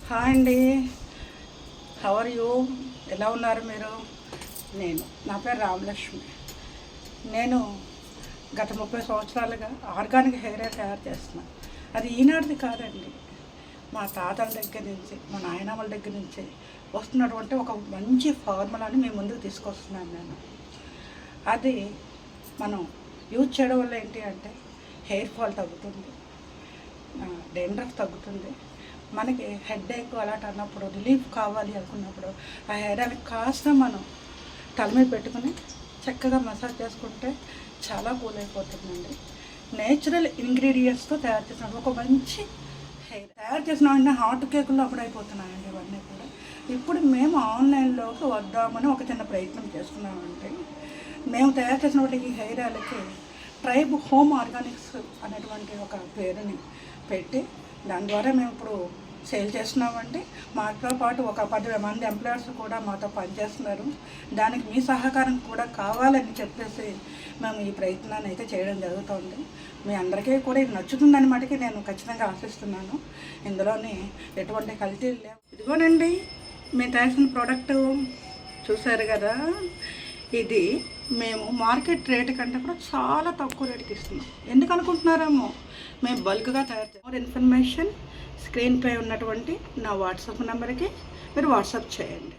Hi అండి, how are you? ఎలా ఉన్నారు మీరు? నా పేరు రామలక్ష్మి. నేను గత 30 సంవత్సరాలుగా ఆర్గానిక్ హెయిర్ ఆయిల్ తయారు చేస్తున్నాను. అది ఈనాటిది కాదండి, మా తాతల దగ్గర నుంచి, మా నాయనమ్మల దగ్గర నుంచి వస్తున్నటువంటి ఒక మంచి ఫార్ములాని మీ ముందుకు తీసుకొస్తున్నాను నేను. అది మనం యూజ్ చేయడం వల్ల ఏంటి అంటే హెయిర్ ఫాల్ తగ్గుతుంది, డెండ్రఫ్ తగ్గుతుంది. మనకి హెడేక్ అలాంటి అన్నప్పుడు, రిలీఫ్ కావాలి అనుకున్నప్పుడు ఆ హెయిర్ ఆయిల్ కాస్త మనం తల మీద పెట్టుకుని చక్కగా మసాజ్ చేసుకుంటే చాలా కూల్ అయిపోతుందండి. నేచురల్ ఇంగ్రీడియంట్స్తో తయారు చేసిన ఒక మంచి హెయిర్ తయారు చేసిన వెంటనే హాట్ కేకుల్లో అప్పుడు అయిపోతున్నాయండి ఇవన్నీ కూడా. ఇప్పుడు మేము ఆన్లైన్లోకి వద్దామని ఒక చిన్న ప్రయత్నం చేస్తున్నామంటే, మేము తయారు చేసినటువంటి ఈ హెయిర్ ఆయిల్కి ట్రైబ్ హోమ్ ఆర్గానిక్స్ అనేటువంటి ఒక పేరుని పెట్టి దాని ద్వారా మేము ఇప్పుడు సేల్ చేస్తున్నామండి. మాతో పాటు ఒక 10 మంది ఎంప్లాయర్స్ కూడా మాతో పనిచేస్తున్నారు. దానికి మీ సహకారం కూడా కావాలని చెప్పేసి మేము ఈ ప్రయత్నాన్ని అయితే చేయడం జరుగుతుంది. మీ అందరికీ కూడా ఇది నచ్చుతుందని మటుకి నేను ఖచ్చితంగా ఆశిస్తున్నాను. ఇందులోని ఎటువంటి కల్తీ లేవు. ఇదిగోనండి, మేము తయారు ప్రోడక్ట్ చూసారు కదా, ఇది మేము మార్కెట్ రేటు కంటే కూడా చాలా తక్కువ రేటుకి ఇస్తున్నాం. ఎందుకు అనుకుంటున్నారేమో, మేము బల్క్గా తయారు చేస్తాం. మోర్ ఇన్ఫర్మేషన్ స్క్రీన్పై ఉన్నటువంటి నా వాట్సాప్ నెంబర్కి మీరు వాట్సాప్ చేయండి.